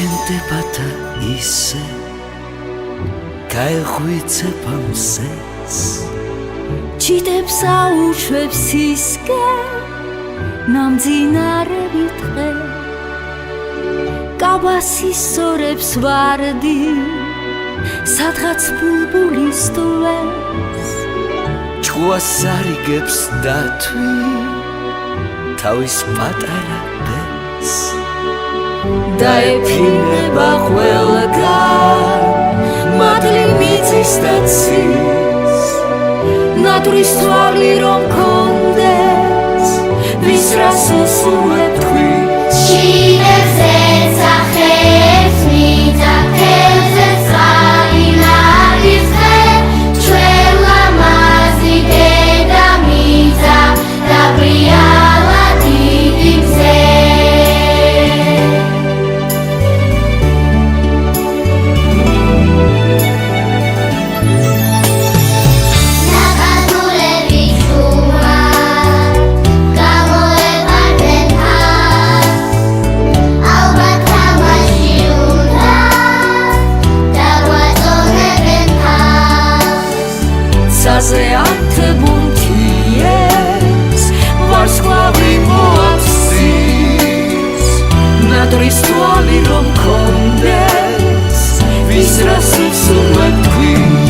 შენდებათა ისე გაეღვიცებ ამსეს ჭიდებს აუშვებს ისკე ნამძინარები დღე კაბას ისორებს ვარდი სადღაც ბულბულის დუეს ჭუას არიგებს დათვი თავის პატარა ბეს დაეფინება ყველგან მადლი მიწის და ცის ნატურის თვალი რომ კონდეს ვის რას უსურვებ თქვი ჭიდებს ეცახებს მიწა თევზზე წყალი ნარის დღე ჩვენ ლამაზი დედამიწა დაბრიალა დიდი მზე Zeantebun kies Varsklavi moapsis Naturis tuali rom kondes Vis rasus umet qui